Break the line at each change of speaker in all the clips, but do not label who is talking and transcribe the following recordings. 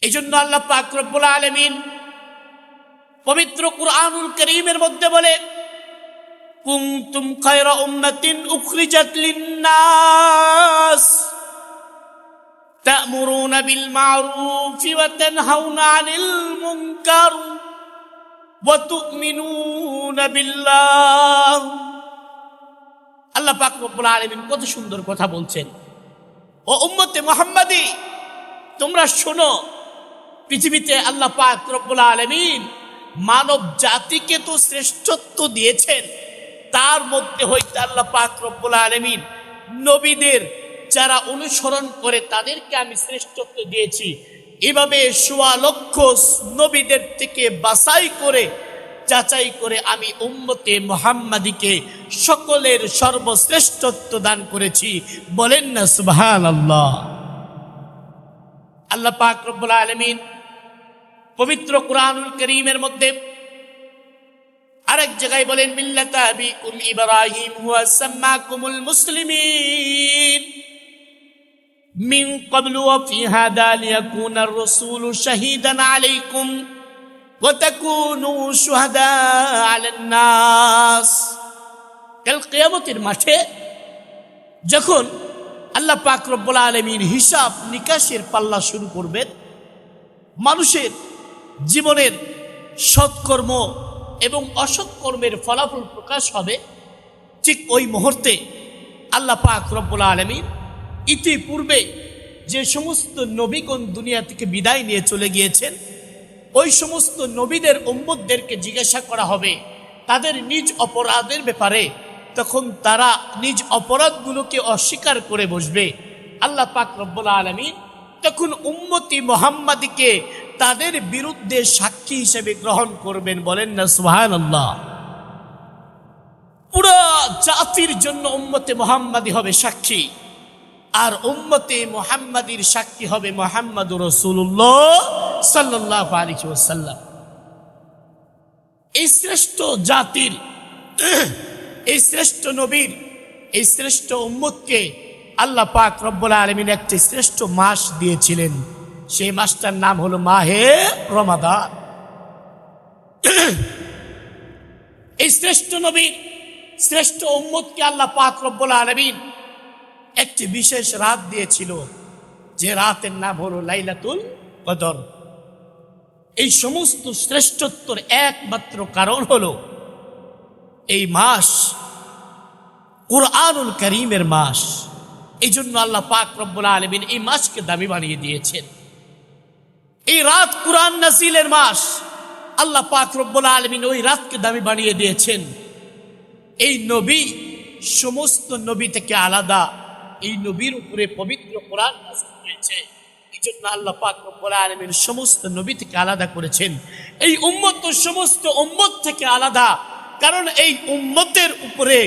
এই জন্য আল্লাহ পাক রব্বুল আলামিন পবিত্র কুরআনুল কারীমের মধ্যে বলে, কুনতুম খায়রা উম্মাতিন উখরিজাত লিন-নাস তা'মুরুনা বিল মা'রুফি ওয়া তানহাউনা আনিল মুনকার ওয়া তু'মিনুনা বিল্লাহ। আল্লাহ পাক রব্বুল আলামিন কত সুন্দর কথা বলছেন। ও উম্মতে মুহাম্মাদি, তোমরা শোনো, পৃথিবীতে আল্লাহ পাক রব্বুল আলামিন মানব জাতিকে তো শ্রেষ্ঠত্ব দিয়েছেন, তার মধ্যে হইতে আল্লাহ পাক রব্বুল আলামিন নবীদের যারা অনুসরণ করে তাদেরকে আমি শ্রেষ্ঠত্ব দিয়েছি। এভাবে ১৬ লক্ষ নবীদের থেকে বাছাই করে যাচাই করে আমি উম্মতে মুহাম্মাদিকে সকলের সর্বশ্রেষ্ঠত্ব দান করেছি। বলেন না সুবহানাল্লাহ। আল্লাহ পাক রব্বুল আলামিন পবিত্র কুরআনুল কারীমের মধ্যে আরেক জায়গায় বলেন, মিল্লাতা আবিকুম ইব্রাহিম হুয়া সাম্মাকুমুল মুসলিমিন মিন ক্বাবলু ওয়া ফি হাদা লিয়াকুনার রাসূলু শাহীদান আলাইকুম ওয়া তাকুনু শুহাদা আলান নাস। কাল কিয়ামতের মাঠে যখন আল্লাহ পাক রব্বুল আলামিন হিসাব নিকাশের পাল্লা শুরু করবেন, মানুষের জীবনের সৎকর্ম এবং অসৎকর্মের ফলাফল প্রকাশ হবে, ঠিক ওই মুহূর্তে আল্লাহ পাক রব্বুল আলামিন ইতিপূর্বে যে সমস্ত নবীগণ দুনিয়া থেকে বিদায় নিয়ে চলে গিয়েছেন, ওই সমস্ত নবীদের উম্মতদেরকে জিজ্ঞাসা করা হবে তাদের নিজ অপরাধের ব্যাপারে। তখন তারা নিজ অপরাধগুলোকে অস্বীকার করে বসবে। আল্লাহ পাক রব্বুল আলামিন তখন উম্মতি মুহাম্মাদিকে তাদের বিরুদ্ধে সাক্ষী হিসেবে গ্রহণ করবেন। বলেন না সুবহানাল্লাহ। পুরো জাতির জন্য উম্মতে মুহাম্মাদি হবে সাক্ষী, আর উম্মতে মুহাম্মাদির সাক্ষী হবে মুহাম্মাদুর রাসূলুল্লাহ সাল্লাল্লাহু আলাইহি ওয়াসাল্লাম। এই শ্রেষ্ঠ জাতির, এই শ্রেষ্ঠ নবীর, এই শ্রেষ্ঠ উম্মতকে আল্লাহ পাক রব্বুল আলামিন একটি শ্রেষ্ঠ মাস দিয়েছিলেন। সেই মাসটার নাম হলো মাহে রমাদান। এই শ্রেষ্ঠ নবীর, শ্রেষ্ঠ উম্মতকে আল্লাহ পাক রব্বুল আলামিন একটি বিশেষ রাত দিয়েছিল, যে রাতের নাম হলো লাইলাতুল কদর। এই সমস্ত শ্রেষ্ঠত্বের একমাত্র কারণ হলো এই মাস কুরআনুল কারীমের মাস। এই জন্য আল্লাহ পাক রব্বুল আলামিন এই মাসকে দামি বানিয়ে দিয়েছেন। এই রাত কুরআন নাযিলের মাস, আল্লাহ পাক রব্বুল আলামিন ওই রাতকে দামি বানিয়ে দিয়েছেন। এই নবী সমস্ত নবী থেকে আলাদা, এই নবীর উপরে পবিত্র কোরআন নাযিল হয়েছে। এই জন্য আল্লাহ পাক রব্বুল আলামিন সমস্ত নবী থেকে আলাদা করেছেন। এই উম্মত তো সমস্ত উম্মত থেকে আলাদা, কারণ এই উম্মতের উপরে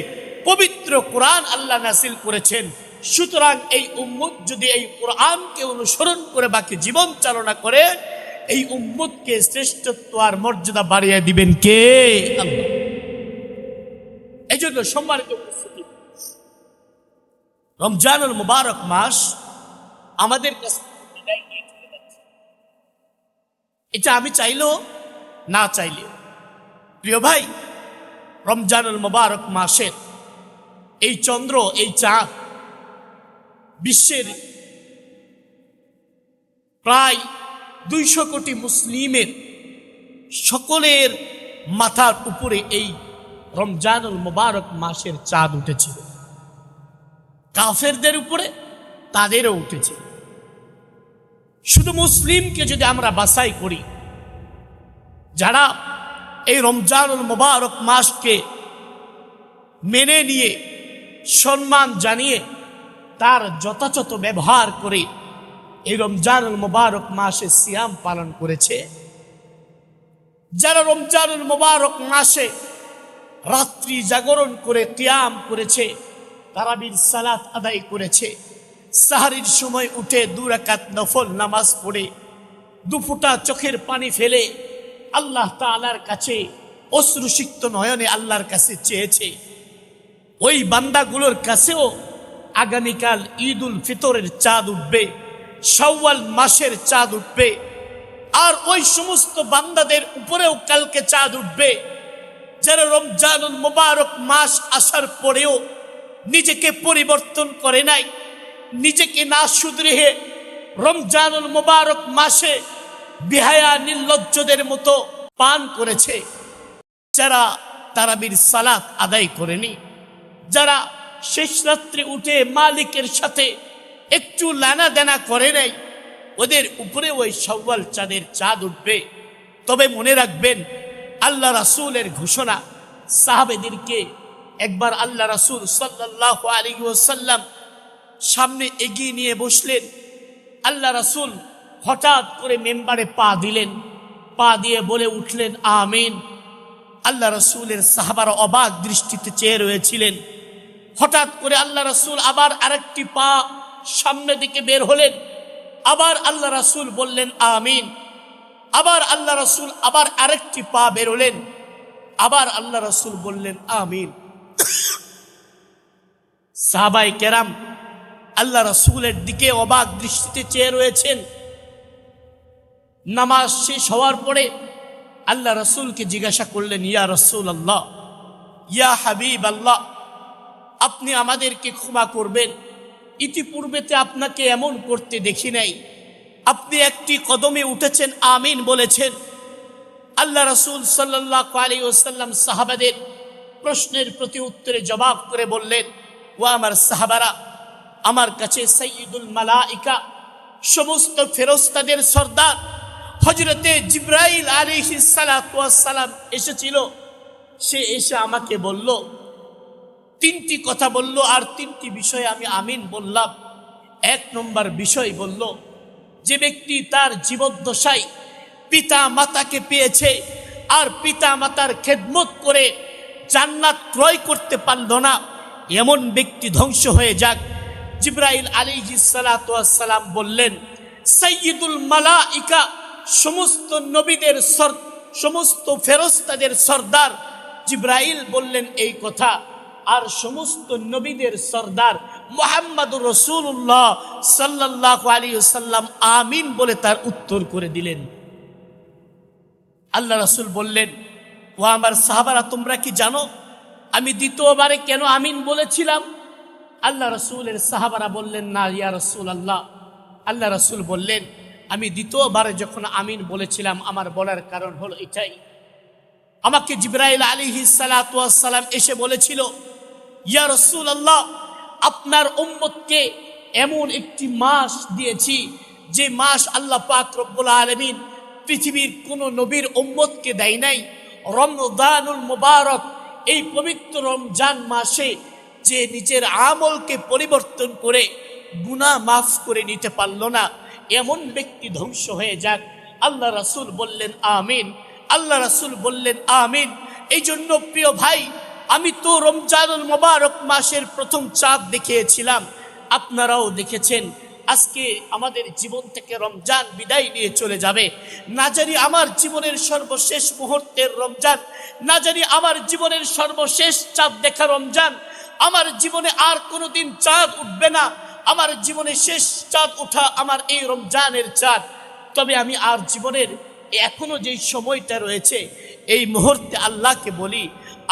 পবিত্র কোরআন আল্লাহ নাযিল করেছেন। সুতরাং এই উম্মত যদি এই কোরআনকে অনুসরণ করে বাকি জীবন চালনা করে, এই উম্মতকে শ্রেষ্ঠত্ব আর মর্যাদা বাড়িয়ে দিবেন কে? আল্লাহ। এই জন্য সম্মানিত উপস্থিতি, রমজানুল মুবারক মাস আমাদের কাছে বিদায় নিয়ে চলে যাচ্ছে। এটা আমি চাইলেও না চাইলেও, প্রিয় ভাই, রমজানুল মুবারক মাসের এই চন্দ্র, এই চাঁদ বিশ্বের প্রায় 200 কোটি মুসলিমের সকলের মাথার উপরে এই রমজানুল মুবারক মাসের চাঁদ উঠেছিল। কাফেরদের উপরে তাদেরও উঠেছে। শুধু মুসলিমকে যদি আমরা বাছাই করি, যারা এই রমজানুল মুবারক মাসকে মেনে নিয়ে সম্মান জানিয়ে তার যথাযথ ব্যবহার করে এই রমজানুল মুবারক মাসে সিয়াম পালন করেছে, যারা রমজানুল মুবারক মাসে রাত্রি জাগরণ করে কিয়াম করেছে, তারাবির সালাত আদায় করেছে, সাহরির সময় উঠে 2 রাকাত নফল নামাজ পড়ে 2 ফোঁটা চোখের পানি ফেলে আল্লাহ তাআলার কাছে অশ্রুসিক্ত নয়নে আল্লাহর কাছে চেয়েছে, ওই বান্দাগুলোর কাছেও আগামীকাল ঈদুল ফিতরের চাঁদ উঠবে, শাওয়াল মাসের চাঁদ উঠবে, আর ওই সমস্ত বান্দাদের উপরেও কালকে চাঁদ উঠবে যারা রমজানুল মুবারক মাস আসার পরেও নিজেকে পরিবর্তন করে নাই, নিজেকে না শুধরে রমজানুল মুবারক মাসে বিহায়া নির্লজ্জদের মতো পান করেছে, যারা তারাবির সালাত আদায় করেনি, যারা শেষ রাত্রে উঠে মালিকের সাথে একটু লানা দেনা করে নাই, ওদের উপরে ওই শাওয়াল চাঁদের চাঁদ উঠবে। তবে মনে রাখবেন, আল্লাহ রাসূলের ঘোষণা, সাহাবেদেরকে একবার আল্লাহ রাসূল সাল্লাল্লাহু আলাইহি ওয়াসাল্লাম সামনে এগিয়ে নিয়ে বসলেন। আল্লাহ রাসূল হঠাৎ করে মেম্বারে পা দিলেন, পা দিয়ে বলে উঠলেন আমিন। আল্লাহ রাসূলের সাহাবারা অবাক দৃষ্টিতে চেয়ে রয়েছিলেন। হঠাৎ করে আল্লাহ রাসূল আবার আরেকটি পা সামনে দিকে বের হলেন, আবার আল্লাহ রাসূল বললেন আমিন। আবার আল্লাহ রাসূল আবার আরেকটি পা বের হলেন, আবার আল্লাহ রাসূল বললেন আমিন। সাহাবায়ে কেরাম আল্লাহ রাসূলের দিকে অবাক দৃষ্টিতে চেয়ে রয়েছেন। নামাজ শেষ হওয়ার পরে আল্লাহ রাসূলকে জিজ্ঞাসা করলেন, ইয়া রাসূলুল্লাহ, ইয়া হাবিবাল্লাহ, আপনি আমাদেরকে ক্ষমা করবেন, ইতিপূর্বেতে আপনাকে এমন করতে দেখি নাই। আপনি একটি কদমে উঠেছেন, আমিন বলেছেন। আল্লাহ রাসূল সাল্লাল্লাহু আলাইহি ওয়াসাল্লাম সাহাবাদের প্রশ্নের প্রতি উত্তরে জবাব করে বললেন, ও আমার সাহাবারা, আমার কাছে সাইয়্যিদুল মালাইকা, সমস্ত ফেরেশতাদের সর্দার হযরতে জিবরাইল আলাইহিস সালাতু ওয়াস সালাম এসেছিল। সে এসে আমাকে বলল, তিনটি কথা বলল, আর তিনটি বিষয়ে আমি আমিন বললাম। এক নম্বর বিষয় বলল, যে ব্যক্তি তার জীবদ্দশায় পিতা মাতাকে পেয়েছে আর পিতা মাতার খেদমত করে জান্নাত ক্রয় করতে পারল না, এমন ব্যক্তি ধ্বংস হয়ে যাক। জিবরাইল আলাইহিস সালাতু ওয়াস সালাম বললেন, সাইয়্যিদুল মালাইকা, সমস্ত নবীদের সমস্ত ফেরেশতাদের সর্দার জিবরাইল বললেন এই কথা, আর সমস্ত নবীদের সর্দার মুহাম্মদুর রাসূলুল্লাহ সাল্লাল্লাহু আলাইহি ওয়াসাল্লাম আমিন বলে তার উত্তর করে দিলেন। আল্লাহ রাসূল বললেন, ও আমার সাহাবারা, তোমরা কি জানো আমি দ্বিতীয়বারে কেন আমিন বলেছিলাম? আল্লাহ রাসূলের সাহাবারা বললেন, না ইয়া রাসূলুল্লাহ। আল্লাহ রাসূল বললেন, আমি দ্বিতীয়বারে যখন আমিন বলেছিলাম, আমার বলার কারণ হলো এটাই, আমাকে জিবরাইল আলাইহিস সালাতু ওয়াস সালাম এসে বলেছিল, ইয়া রাসূলুল্লাহ, আপনার উম্মতকে এমন একটি মাস দিয়েছি যে মাস আল্লাহ পাক রব্বুল আলামিন পৃথিবীর কোন নবীর উম্মতকে দেয় নাই। রমজানুল মুবারক, এই পবিত্র রমজান মাসে যে নিজের আমলকে পরিবর্তন করে গুনাহ মাফ করে নিতে পারল না, এমন ব্যক্তি ধ্বংস হয়ে যাক। আল্লাহ রাসূল বললেন আমিন। আল্লাহ রাসূল বললেন আমিন। এই জন্য প্রিয় ভাই, আমি তো রমজানুল মুবারক মাসের প্রথম চাঁদ দেখিয়েছিলাম, আপনারাও দেখেছেন। আজকে আমাদের জীবন থেকে রমজান বিদায় নিয়ে চলে যাবে। না জানি আমার জীবনের সর্বশেষ মুহূর্তের রমজান, না জানি আমার জীবনের সর্বশেষ চাঁদ দেখা রমজান, আমার জীবনে আর কোনোদিন চাঁদ উঠবে না। আমার জীবনে শেষ চাঁদ ওঠা আমার এই রমজানের চাঁদ। তবে আমি আর জীবনের এখনো যেই সময়টা রয়েছে, এই মুহূর্তে আল্লাহকে বলি,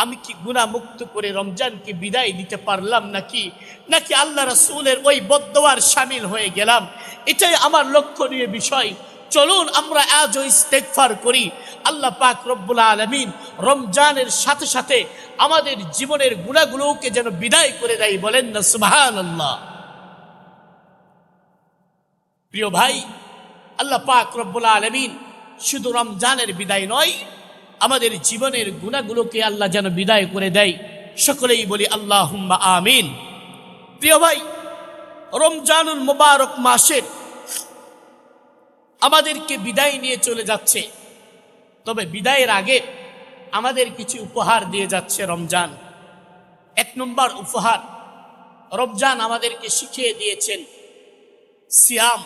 আমি কি গুনাহ মুক্ত করে রমজানকে বিদায় দিতে পারলাম নাকি আল্লাহ রাসূলের ওই বদদোয়ার শামিল হয়ে গেলাম? এটাই আমার লক্ষণীয় বিষয়। চলুন আমরা আজও ইস্তেগফার করি। আল্লাহ পাক রব্বুল আলামিন রমজানের সাথে সাথে আমাদের জীবনের গুনাহগুলোকে যেন বিদায় করে দেয়। বলেন না সুবহানাল্লাহ। প্রিয় ভাই, আল্লাহ পাক রব্বুল আলামিন শুধু রমজানের বিদায় নয়, আমাদের জীবনের গুনাহগুলোকে আল্লাহ যেন বিদায় করে দেয়। সকলেই বলি আল্লাহুম্মা আমিন। প্রিয় ভাই, রমজানুল মুবারক মাসের আমাদেরকে বিদায় নিয়ে চলে যাচ্ছে। তবে বিদায়ের আগে আমাদের কিছু উপহার দিয়ে যাচ্ছে রমজান। এক নম্বর উপহার, রমজান আমাদেরকে শিখিয়ে দিয়েছেন সিয়াম।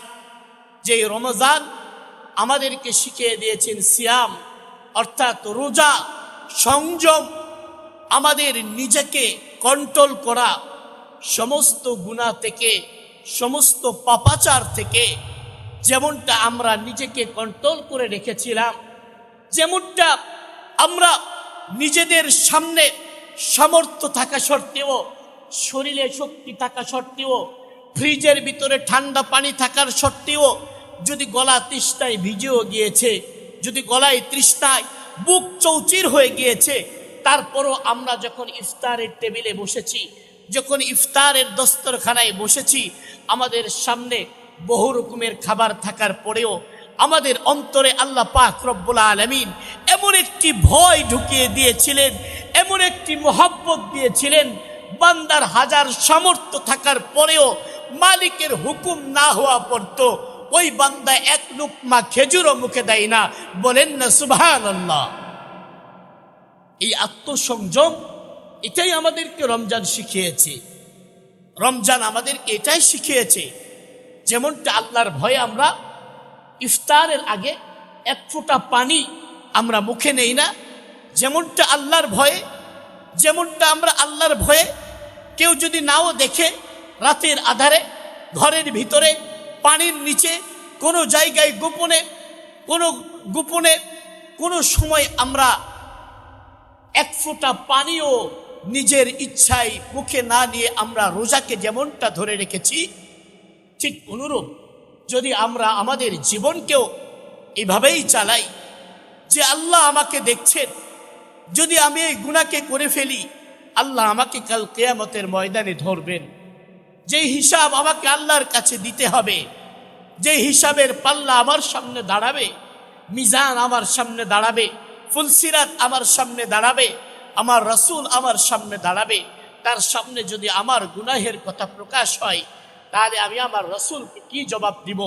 যে রমজান আমাদেরকে শিখিয়ে দিয়েছেন সিয়াম, অর্থাৎ রোজা, সংযম, আমাদের নিজেকে কন্ট্রোল করা, সমস্ত গুনাহ থেকে, সমস্ত পাপাচার থেকে যেমনটা আমরা নিজেকে কন্ট্রোল করে রেখেছিলাম, যেমনটা আমরা নিজেদের সামনে সামর্থ্য থাকা সত্ত্বেও, শরীরে শক্তি থাকা সত্ত্বেও, ফ্রিজের ভিতরে ঠান্ডা পানি থাকার সত্ত্বেও যদি গলা তৃষ্ণায় ভিজেও গিয়েছে, যদি গলায় তৃষ্ণায় বুক চৌচির হয়ে গিয়েছে, তারপরও আমরা যখন ইফতারের টেবিলে বসেছি, যখন ইফতারের দস্তরখানায় বসেছি, আমাদের সামনে বহু রকমের খাবার থাকার পরেও আমাদের অন্তরে আল্লাহ পাক রব্বুল আলামিন এমন একটি ভয় ঢুকিয়ে দিয়েছিলেন, এমন একটি মোহাব্বত দিয়েছিলেন, বান্দার হাজার সামর্থ্য থাকার পরেও মালিকের হুকুম না হওয়া পর্যন্ত ওই বান্দা এক লুকমা খেজুরও মুখে দেয় না। বলেন না সুবহানাল্লাহ। এই আত্মসংযম, এটাই আমাদেরকে রমজান শিখিয়েছে। রমজান আমাদেরকে এটাই শিখিয়েছে, যেমনটা আল্লাহর ভয়ে আমরা ইফতারের আগে এক ফোঁটা পানি আমরা মুখে নেই না, যেমনটা আল্লাহর ভয়ে, যেমনটা আমরা আল্লাহর ভয়ে কেউ যদি নাও দেখে রাতের আধারে ঘরের ভিতরে পানির নিচে কোনো জায়গায় গোপনে কোনো সময় আমরা এক ফোঁটা পানিও নিজের ইচ্ছায় মুখে না নিয়ে আমরা রোজাকে যেমনটা ধরে রেখেছি, ঠিক অনুরূপ যদি আমরা আমাদের জীবনকেও এভাবেই চালাই যে আল্লাহ আমাকে দেখছেন, যদি আমি এই গুনাহকে করে ফেলি, আল্লাহ আমাকে কাল কিয়ামতের ময়দানে ধরবেন, যে হিসাব আমাকে আল্লাহর কাছে দিতে হবে, যে হিসাবের পাল্লা আমার সামনে দাঁড়াবে, মিজান আমার সামনে দাঁড়াবে, ফুলসিরাত আমার সামনে দাঁড়াবে, আমার রাসূল আমার সামনে দাঁড়াবে, তার সামনে যদি আমার গুনাহের কথা প্রকাশ হয়, তাহলে আমি আমার রাসূলকে কি জবাব দিব?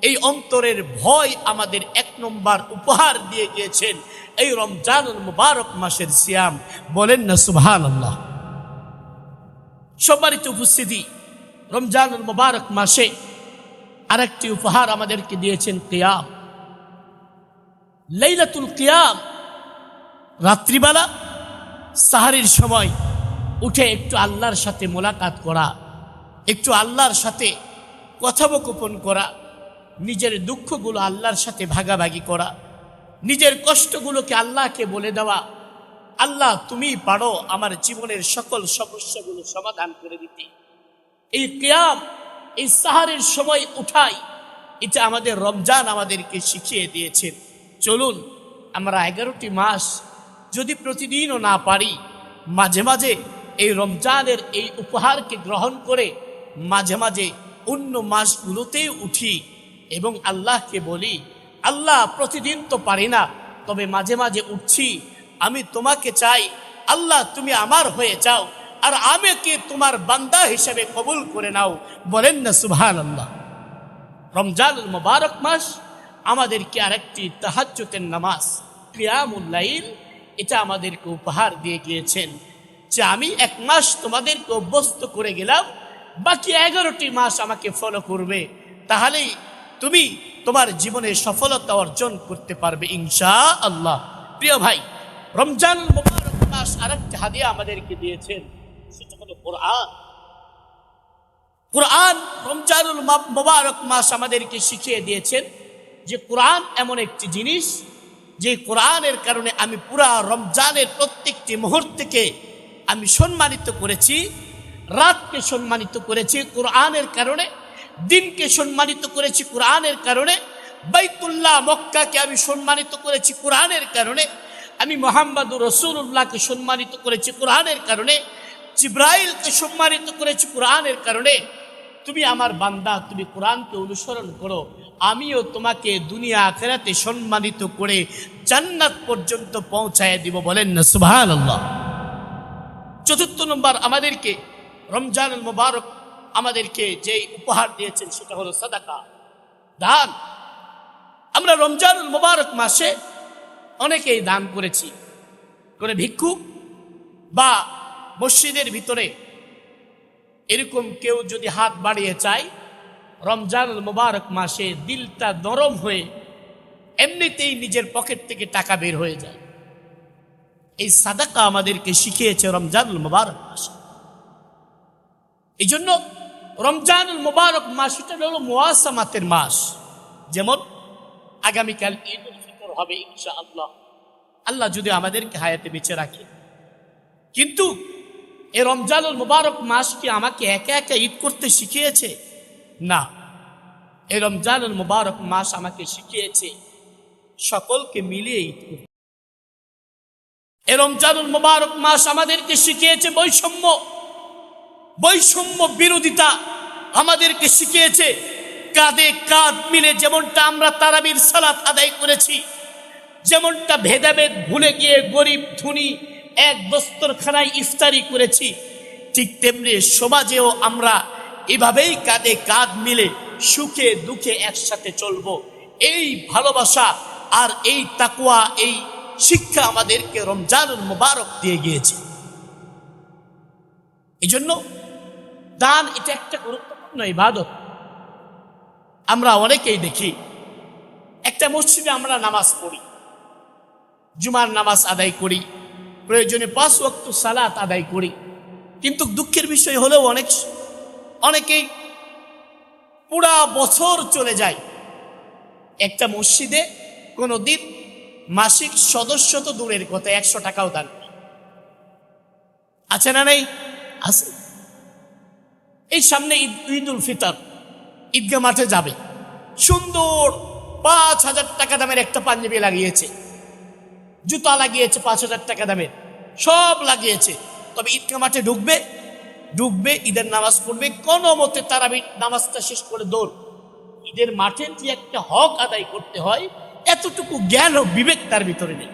এই অন্তরের ভয় আমাদের এক নম্বর উপহার দিয়ে গিয়েছেন এই রমজানুল মুবারক মাসের সিয়াম। বলেন না সুবহানাল্লাহ। সম্মানিত উপস্থিতি, রমজানুল মুবারক মাসে আরেকটি উপহার আমাদেরকে দিয়েছেন কিয়াম, লাইলাতুল কিয়াম। রাত্রিবেলা সাহারির সময় উঠে একটু আল্লাহর সাথে মোলাকাত করা, একটু আল্লাহর সাথে কথোপকথন করা, নিজের দুঃখগুলো আল্লাহর সাথে ভাগাভাগি করা, নিজের কষ্টগুলোকে আল্লাহকে বলে দেওয়া, আল্লাহ তুমি পারো আমার জীবনের সকল সমস্যাগুলো সমাধান করে দিতে। এই কিয়াম, এই সাহারের সময় উঠাই, এটা আমাদের রমজান আমাদেরকে শিখিয়ে দিয়েছেন। চলুন আমরা 11টি মাস যদি প্রতিদিনও না পারি, মাঝে মাঝে এই রমজানের এই উপহারকে গ্রহণ করে মাঝে মাঝে অন্য মাসগুলোতেই উঠি এবং আল্লাহকে বলি, আল্লাহ প্রতিদিন তো পারি না, তবে মাঝে মাঝে উঠছি, আমি তোমাকে চাই, আল্লাহ তুমি আমার হয়ে যাও আর আমাকে তোমার বান্দা হিসেবে কবুল করে নাও। বলেন না সুবহানাল্লাহ। রমজানুল মুবারক মাস আমাদেরকে আরেকটি তাহাজ্জুদের নামাজ, কিয়ামুল লাইল, এটা আমাদেরকে উপহার দিয়ে গিয়েছেন যে আমি এক মাস তোমাদেরকে অভ্যস্ত করে গেলাম, বাকি 11টি মাস আমাকে ফলো করবে, তাহলেই তুমি তোমার জীবনে সফলতা অর্জন করতে পারবে ইনশাআল্লাহ। প্রিয় ভাই, রমজানুল মুবারক মাস আরেকটি হাদিয়া আমাদেরকে দিয়েছেন, সেটা হলো কোরআন। কোরআন রমজানুল মুবারক মাস আমাদেরকে শিখিয়ে দিয়েছেন যে কোরআন এমন একটি জিনিস, যে কোরআনের কারণে আমি পুরা রমজানের প্রত্যেকটি মুহূর্তকে আমি সম্মানিত করেছি, রাতকে সম্মানিত করেছি কোরআনের কারণে, দিনকে সম্মানিত করেছি কোরআনের কারণে, বাইতুল্লাহ মক্কাকে আমি সম্মানিত করেছি কোরআনের কারণে, আমি মুহাম্মদুর রাসূলুল্লাহকে সম্মানিত করেছি কোরআনের কারণে, জিবরাইলকে সম্মানিত করেছি কোরআনের কারণে। তুমি আমার বান্দা, তুমি কোরআনকে অনুসরণ করো, আমিও তোমাকে দুনিয়া আখিরাতে সম্মানিত করে জান্নাত পর্যন্ত পৌঁছায় দিব। বলেন না সুবহানাল্লাহ। 4 নম্বর আমাদেরকে রমজানুল মুবারক আমাদেরকে যে উপহার দিয়েছেন সেটা হলো সাদাকা, দান। আমরা রমজানুল মুবারক মাসে অনেকেই দান করেছি, করে ভিক্ষুক বা মসজিদের ভিতরে এরকম কেউ যদি হাত বাড়িয়ে চায়, রমজানুল মুবারক মাসে দিলটা নরম হয়ে এমনিতেই নিজের পকেট থেকে টাকা বের হয়ে যায়। এই সাদাকা আমাদেরকে শিখিয়েছে রমজানুল মুবারক মাস। এই জন্য রমজানুল মুবারক মাস এটা হলো মুয়াসামাতের মাস, যেমন আগামীকাল ঈদ উল ফিতর হবে ইনশাআল্লাহ, আল্লাহ যদি আমাদেরকে হায়াতে বেঁচে রাখে। কিন্তু এই রমজানুল মুবারক মাস কি আমাকে একা একা ঈদ করতে শিখিয়েছে? না, এই রমজানুল মুবারক মাস আমাকে শিখিয়েছে সকলকে মিলিয়ে ঈদ করতে। এই রমজানুল মুবারক মাস আমাদেরকে শিখিয়েছে বৈষম্য বিরোধিতা, আমাদেরকে শিখিয়েছে কাঁধে কাঁধ মিলে যেমনটা আমরা তারাবির সালাত আদায় করেছি, যেমনটা ভেদাভেদ ভুলে গিয়ে গরিব ধনী এক দস্তরখানায় ইফতারি করেছি, ঠিক তেমনি সমাজেও আমরা এভাবেই কাঁধে কাঁধ মিলে সুখে দুঃখে একসাথে চলবো। এই ভালোবাসা আর এই তাকওয়া, এই শিক্ষা আমাদেরকে রমজানুল মুবারক দিয়ে গিয়েছে। এই জন্য দান এটা একটা গুরুত্বপূর্ণ ইবাদত। আমরা অনেকেই দেখি একটা মসজিদে আমরা নামাজ পড়ি, জুমার নামাজ আদায় করি, প্রয়োজনে 5 ওয়াক্ত সালাত আদায় করি, কিন্তু দুঃখের বিষয় হলেও অনেকেই পুরা বছর চলে যায় একটা মসজিদে কোনোদিন মাসিক সদস্য তো দূরের কথা 100 টাকাও দান আছে না? নেই? আছে। এই সামনে ঈদ উল ফিতর, ঈদগাহ মাঠে যাবে, সুন্দর 5,000 টাকা দামের একটা পাঞ্জাবি লাগিয়েছে, জুতা লাগিয়েছে 5,000 টাকা দামের, সব লাগিয়েছে। তবে ঈদগাহ মাঠে ঢুকবে, ঈদের নামাজ পড়বে, কোনো মতে তারাবি নামাজটা শেষ করে দৌড়। ঈদের মাঠে যে একটা হক আদায় করতে হয়, এতটুকু জ্ঞান ও বিবেক তার ভিতরে নেই।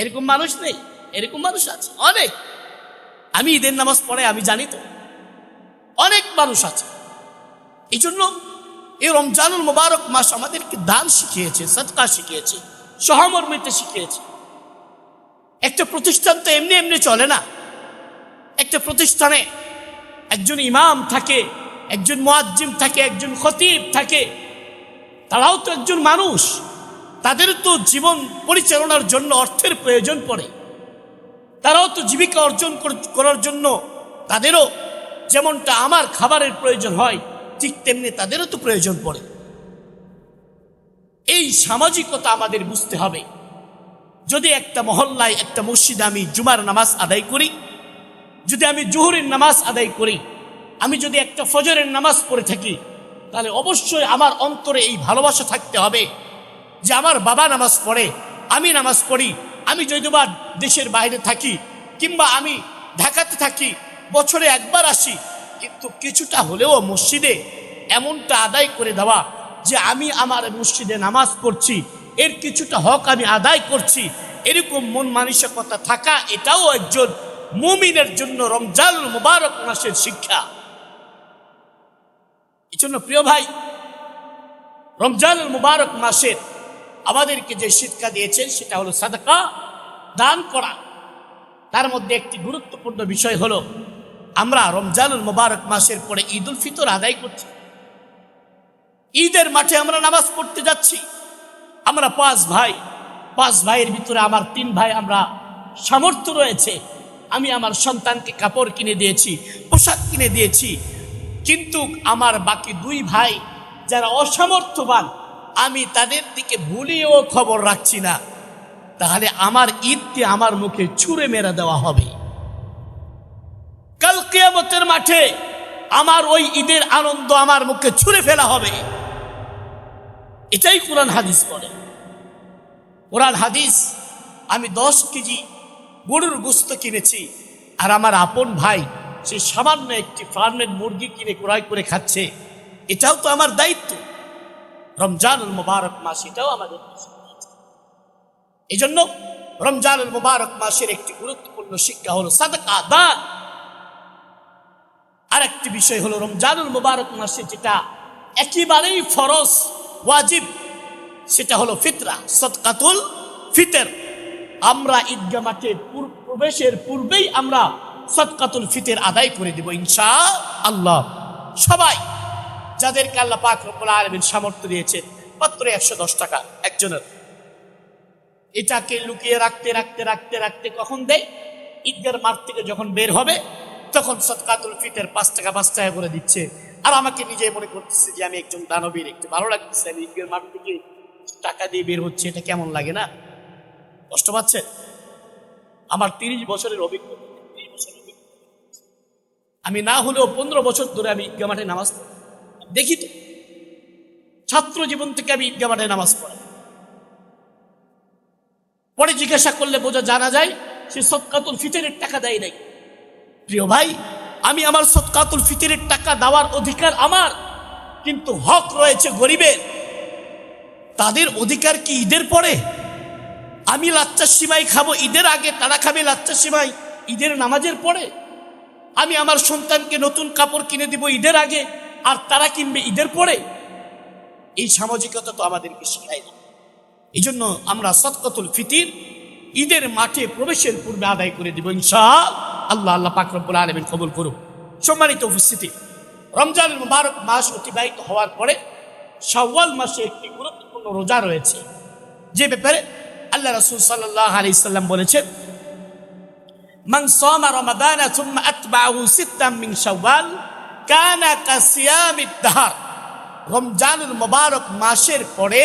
এরকম মানুষ নেই? এরকম মানুষ আছে অনেক। আমি ঈদের নামাজ পড়ে আমি জানি তো, অনেক মানুষ আছে। এই জন্য এই রমজানুল মুবারক মাস আমাদেরকে দান শিখিয়েছে, সদকা শিখিয়েছে, সহমর্মিতা শিখিয়েছে। একটা প্রতিষ্ঠান তো এমনি এমনি চলে না। একটা প্রতিষ্ঠানে একজন ইমাম থাকে, একজন মুয়াজ্জিম থাকে, একজন খতিব থাকে, তারাও তো একজন মানুষ। তাদের তো জীবন পরিচালনার জন্য অর্থের প্রয়োজন পড়ে, তারাও তো জীবিকা অর্জন করার জন্য তাদেরও যেমনটা আমার খাবারের প্রয়োজন হয়, ঠিক তেমনি তাদেরও তো প্রয়োজন পড়ে। এই সামাজিকতা আমাদের বুঝতে হবে। যদি একটা মহল্লায়, একটা মসজিদে আমি জুমার নামাজ আদায় করি, যদি আমি জোহরের নামাজ আদায় করি, আমি যদি একটা ফজরের নামাজ পড়ে থাকি, তাহলে অবশ্যই আমার অন্তরে এই ভালোবাসা থাকতে হবে যে আমার বাবা নামাজ পড়ে, আমি নামাজ পড়ি। আমি যদিবা দেশের বাইরে থাকি কিংবা আমি ঢাকাতে থাকি, বছরে একবার আসি, কিন্তু কিছুটা হলেও মসজিদে এমনটা আদায় করে দেওয়া যে আমি আমার মসজিদে নামাজ পড়ছি, এর কিছুটা হক আমি আদায় করছি, এরকম মন মানসিকতা থাকা, এটাও একজন মুমিনের জন্য রমজানুল মুবারক মাসের শিক্ষা। এই জন্য প্রিয় ভাই, রমজানুল মুবারক মাসের আমাদেরকে যে শিক্ষা দিয়েছেন সেটা হলো সাদাকা, দান করা। তার মধ্যে একটি গুরুত্বপূর্ণ বিষয় হলো আমরা রমজানুল মুবারক মাসের পরে ঈদ উল ফিতর আদায় করছি। ঈদের মাঠে আমরা নামাজ পড়তে যাচ্ছি। আমরা 5 ভাই, 5 ভাইয়ের ভিতরে আমার 3 ভাই আমরা সামর্থ্য রয়েছে, আমি আমার সন্তানকে কাপড় কিনে দিয়েছি, পোশাক কিনে দিয়েছি, কিন্তু আমার বাকি 2 ভাই যারা অসামর্থ্যবান, আমি তাদের দিকে ভুলেও খবর রাখছি না। তাহলে আমার ঈদকে আমার মুখে ছুঁড়ে মেরে দেওয়া হবে। কাল কিয়ামতের মাঠে আমার ওই ঈদের আনন্দ আমার মুখে ছুঁড়ে ফেলা হবে। এটাই কোরআন হাদিস বলে। কোরআন হাদিস, আমি 10 কেজি গরুর গোশত কিনেছি, আর আমার আপন ভাই সে সামান্য একটি ফার্মের মুরগি কিনে ক্রয় করে খাচ্ছে, এটাও তো আমার দায়িত্ব। রমজানুল মুবারক মাস এটাও আমাদের। এই জন্য রমজানুল মুবারক মাসের একটি গুরুত্বপূর্ণ শিক্ষা হলো সাদাকা, দান। আর একটি বিষয় হলো রমজানুল মুবারক মাসে যেটা একেবারেই ফরজ, ওয়াজিব, সেটা হলো ফিতরা, সাদকাতুল ফিতর। আমরা ঈদগাহ মাঠে প্রবেশের পূর্বেই আমরা সাদকাতুল ফিতর আদায় করে দেব ইনশাআল্লাহ। সবাই যাদেরকে আল্লাহ পাক রব্বুল আলামিন সামর্থ্য দিয়েছেন, মাত্র 110 টাকা একজনের। এটাকে লুকিয়ে রাখতে রাখতে রাখতে রাখতে কখন দেয়? ঈদগাহ মাঠ থেকে যখন বের হবে তখন সাদকাতুল ফিতর 5 টাকা 5 টাকা করে দিচ্ছে। আর আমাকে নিজে মনে করতেছে যে আমি একজন দানবীর, একটু ভালো লাগতেছে, আমি ঈদগার মাঠ থেকে টাকা দিয়ে বের হচ্ছে, এটা কেমন লাগে না? কষ্ট পাচ্ছে? আমার 30 বছরের অভিজ্ঞতা, 30 বছরের অভিজ্ঞতা। আমি না হলেও 15 বছর ধরে আমি ঈদগাহ মাঠে নামাজ পড়ি, দেখি তো ছাত্র জীবন থেকে আমি ঈদগাহ মাঠে নামাজ পড়ি। পরে জিজ্ঞাসা করলে জানা যায় সে সদকাতুল ফিতরের টাকা দেয় নাই। প্রিয় ভাই, আমি আমার সদকাতুল ফিতরের টাকা দেওয়ার অধিকার আমার, কিন্তু হক রয়েছে গরিবের। তাদের অধিকার কি ঈদের পরে? আমি লাচ্চার সিমাই খাবো ঈদের আগে, তারা খাবে লাচ্চার সিমাই ঈদের নামাজের পরে। আমি আমার সন্তানকে নতুন কাপড় কিনে দিব ঈদের আগে, আর তারা কিনবে ঈদের পরে। এই সামাজিকতা তো আমাদেরকে শেখায় না। এই জন্য আমরা সদকাতুল ফিতর ঈদের মাঠে প্রবেশের পূর্বে আদায় করে দিব ইনশাআল্লাহ। আল্লাহ পাক রব্বুল আলামিন কবুল করুন। সম্মানিত উপস্থিতি, রমজানুল মুবারক মাস অতিবাহিত হওয়ার পরে শাওয়াল মাসে একটি গুরুত্বপূর্ণ রোজা রয়েছে, যে ব্যাপারে আল্লাহ রাসূল সাল্লাল্লাহু আলাইহি সাল্লাম বলেছেন, মান সামা রমাদানা সুম্মা আতবাহু সিত্তাম মিন শাওয়াল কানা কাসিয়ামিদ দাহর। রমজানুল মুবারক মাসের পরে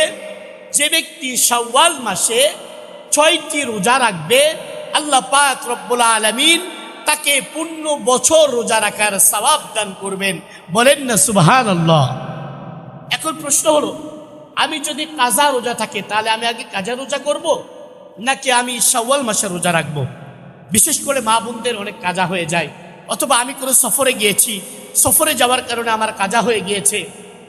যে ব্যক্তি শাওয়াল মাসে 6টি রোজা রাখবে, আল্লাহ পাক রব্বুল আলামিন তাকে পূর্ণ বছর রোজা রাখার সওয়াব দান করবেন। বলেন না সুবহানাল্লাহ। এখন প্রশ্ন হলো, আমি যদি কাজা রোজা থাকে তাহলে আমি আগে কাজা রোজা করব, নাকি আমি শাওয়াল মাসে রোজা রাখবো? বিশেষ করে মা বোনদের অনেক কাজা হয়ে যায়, অথবা আমি কোনো সফরে গিয়েছি, সফরে যাওয়ার কারণে আমার কাজা হয়ে গিয়েছে,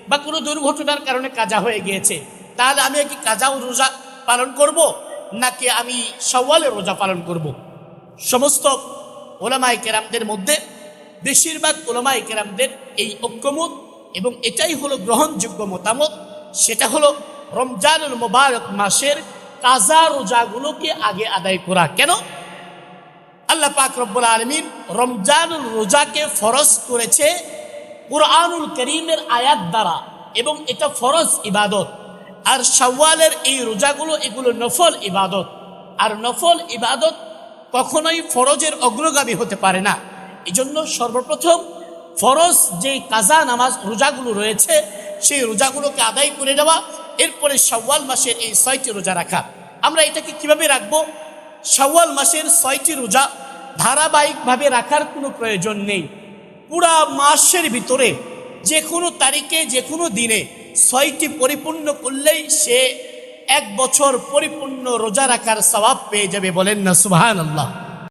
বা কোনো দুর্ঘটনার কারণে কাজা হয়ে গিয়েছে, তাহলে আমি কি কাজা রোজা পালন করব, নাকি আমি শাওয়ালের রোজা পালন করব? সমস্ত ওলামায়ে কেরামদের মধ্যে বেশিরভাগ ওলামায়ে কেরামদের এই ঐক্যমত, এবং এটাই হলো গ্রহণযোগ্য মতামত, সেটা হলো রমজানুল মুবারক মাসের কাজা রোজাগুলোকে আগে আদায় করা। কেন? আল্লাহ পাক রব্বুল আলামিন রমজানুল রোজাকে ফরজ করেছে কুরআনুল কারীমের আয়াত দ্বারা, এবং এটা ফরজ ইবাদত। আর শাওয়ালের এই রোজাগুলো এগুলো নফল ইবাদত, আর নফল ইবাদত কখনোই ফরজের অগ্রগামী হতে পারে না। এজন্য সর্বপ্রথম ফরজ যে কাজা নামাজ রোজাগুলো রয়েছে সেই রোজাগুলোকে আদায় করে দেওয়া, এরপরে শাওয়াল মাসের এই 6টি রোজা রাখা। আমরা এটাকে কিভাবে রাখবো? শাওয়াল মাসের 6টি রোজা ধারাবাহিকভাবে রাখার কোনো প্রয়োজন নেই। পুরা মাসের ভিতরে যে কোনো তারিখে যে কোনো দিনে 6টি পরিপূর্ণ করলেই সে 1 বছর পরিপূর্ণ রোজা রাখার সওয়াব পেয়ে যাবে। বলেন না সুবহানাল্লাহ।